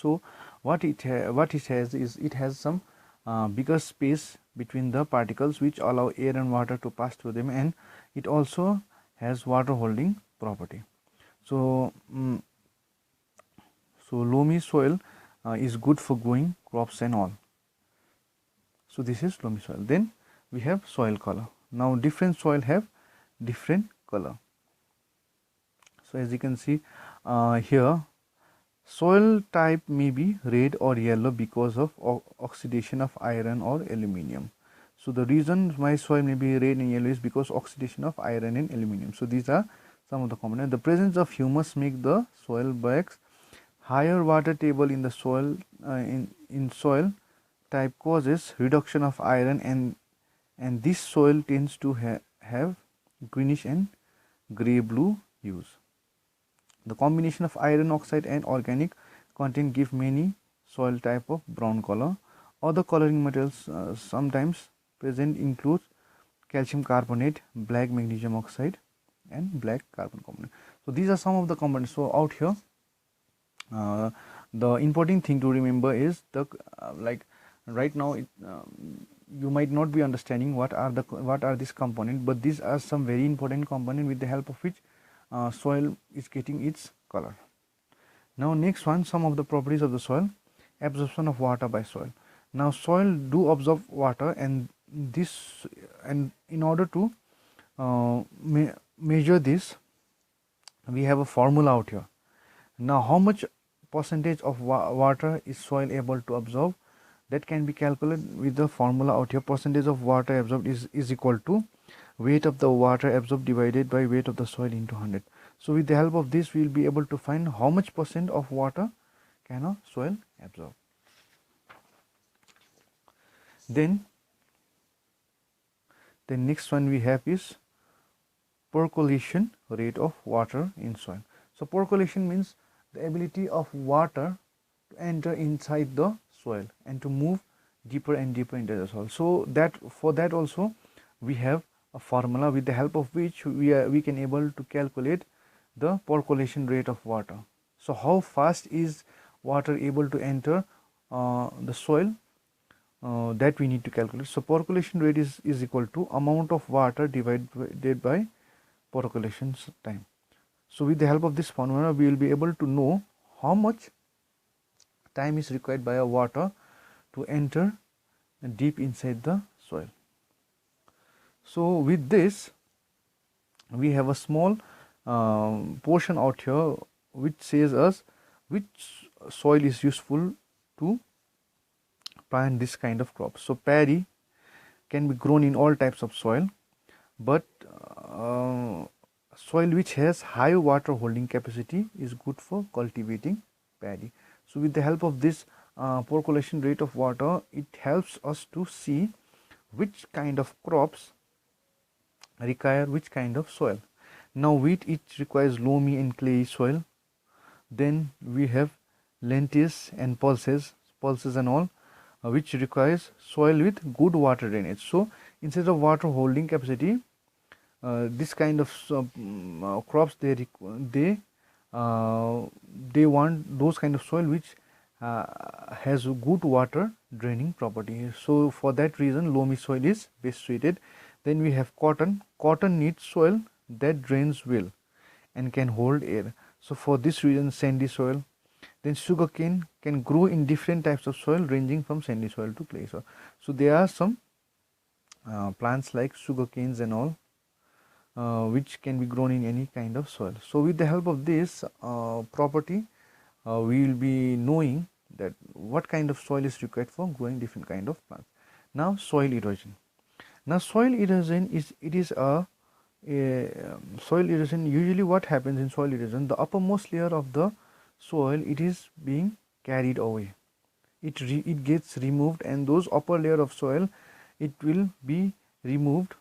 So what it has is it has some bigger space between the particles which allow air and water to pass through them, and it also has water holding property. So loamy soil is good for growing crops and all. So this is loamy soil. Then we have soil color. Now different soil have different color. So as you can see here, soil type may be red or yellow because of oxidation of iron or aluminium. So the reason why soil may be red and yellow is because oxidation of iron and aluminium. So these are some of the components. The presence of humus make the soil wax. Higher water table in the soil in soil type causes reduction of iron, and this soil tends to have greenish and grey blue hues. The combination of iron oxide and organic content give many soil type of brown color. Other coloring materials sometimes present include calcium carbonate, black magnesium oxide, and black carbon component. So these are some of the components. So out here, the important thing to remember is the like right now you might not be understanding what are these components, but these are some very important components with the help of which soil is getting its color. Now next one, some of the properties of the soil. Absorption of water by soil. Now soil do absorb water, and in order to measure this, we have a formula out here. Now how much percentage of water is soil able to absorb? That can be calculated with the formula out here. Percentage of water absorbed is equal to weight of the water absorbed divided by weight of the soil into 100. So with the help of this, we will be able to find how much percent of water can a soil absorb. Then the next one we have is percolation rate of water in soil. So percolation means the ability of water to enter inside the soil and to move deeper and deeper into the soil. So that for that also we have a formula with the help of which we can able to calculate the percolation rate of water. So how fast is water able to enter the soil, that we need to calculate. So percolation rate is equal to amount of water divided by percolation time. So with the help of this formula, we will be able to know how much time is required by a water to enter deep inside the soil. So with this, we have a small portion out here which says us which soil is useful to plant this kind of crop. So paddy can be grown in all types of soil, but soil which has high water holding capacity is good for cultivating paddy. So with the help of this percolation rate of water, it helps us to see which kind of crops require which kind of soil. Now wheat, it requires loamy and clayey soil. Then we have lentils and pulses and all, which requires soil with good water drainage. So instead of water holding capacity, this kind of crops they want those kind of soil which has good water draining property. So for that reason, loamy soil is best suited. Then we have cotton. Cotton needs soil that drains well and can hold air. So for this reason, sandy soil. Then sugarcane can grow in different types of soil ranging from sandy soil to clay soil. So there are some plants like sugarcanes and all which can be grown in any kind of soil. So with the help of this property, we will be knowing that what kind of soil is required for growing different kind of plants. Now soil erosion. Now soil erosion is a soil erosion. Usually what happens in soil erosion, the uppermost layer of the soil, it is being carried away. It gets removed, and those upper layer of soil, it will be removed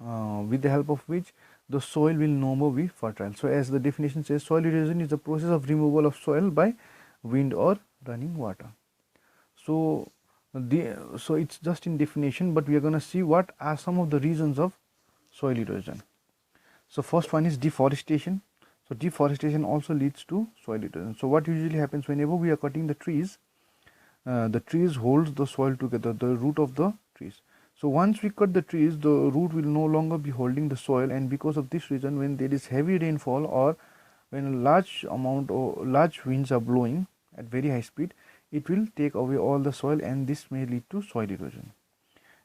with the help of which the soil will no more be fertile. So as the definition says, soil erosion is the process of removal of soil by wind or running water. So it's just in definition, but we are going to see what are some of the reasons of soil erosion. So first one is deforestation. So deforestation also leads to soil erosion. So what usually happens whenever we are cutting the trees holds the soil together, the root of the trees. So once we cut the trees, the root will no longer be holding the soil, and because of this reason, when there is heavy rainfall or when a large amount or large winds are blowing at very high speed, it will take away all the soil, and this may lead to soil erosion.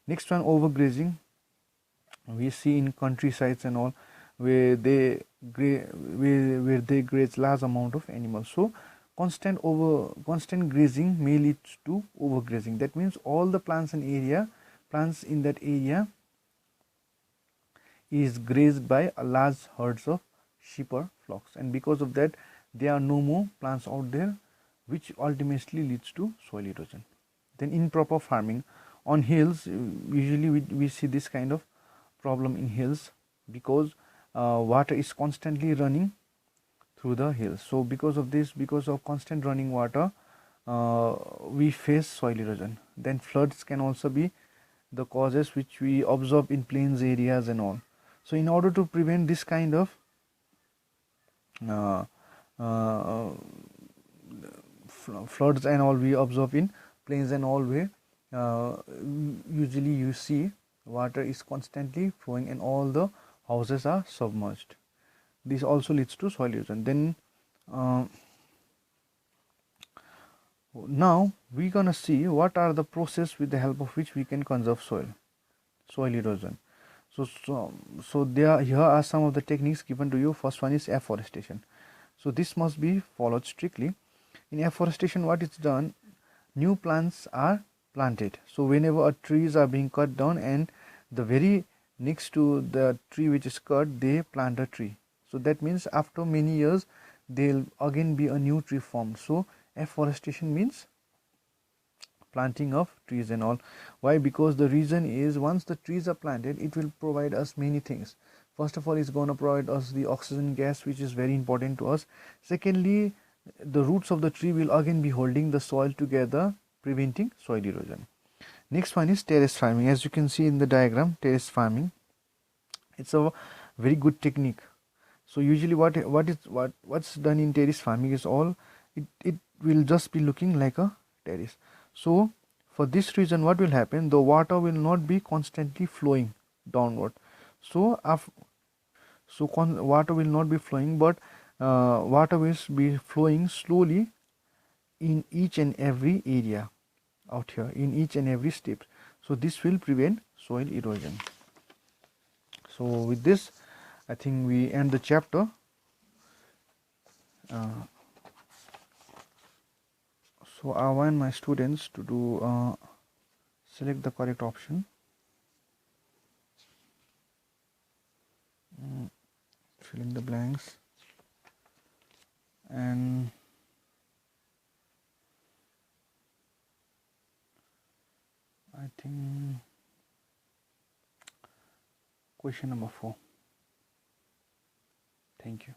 Next one, overgrazing. We see in countrysides and all where they graze large amount of animals. So constant grazing may lead to overgrazing. That means all the plants in that area is grazed by a large herds of sheep or flocks, and because of that there are no more plants out there, which ultimately leads to soil erosion. Then improper farming on hills, usually we see this kind of problem in hills because water is constantly running through the hills. So because of constant running water, we face soil erosion. Then floods can also be the causes, which we observe in plains areas and all. So in order to prevent this kind of floods and all we observe in plains and all, where usually you see water is constantly flowing and all the houses are submerged. This also leads to soil erosion. Then now we're gonna see what are the process with the help of which we can conserve soil erosion. So here are some of the techniques given to you. First one is afforestation. So this must be followed strictly. In afforestation, what is done, new plants are planted. So whenever trees are being cut down, and the very next to the tree which is cut, they plant a tree. So that means after many years there'll again be a new tree formed. So afforestation means planting of trees and all. Why? Because the reason is, once the trees are planted, it will provide us many things. First of all, it's going to provide us the oxygen gas, which is very important to us. Secondly, the roots of the tree will again be holding the soil together, preventing soil erosion. Next one is terrace farming. As you can see in the diagram, terrace farming, it's a very good technique. So usually what's done in terrace farming is all it will just be looking like a terrace. So for this reason, what will happen, the water will not be constantly flowing downward. So water will not be flowing, but water will be flowing slowly in each and every area out here, in each and every step. So this will prevent soil erosion. So with this, I think we end the chapter. So I want my students to do select the correct option, fill in the blanks, and I think question number 4. Thank you.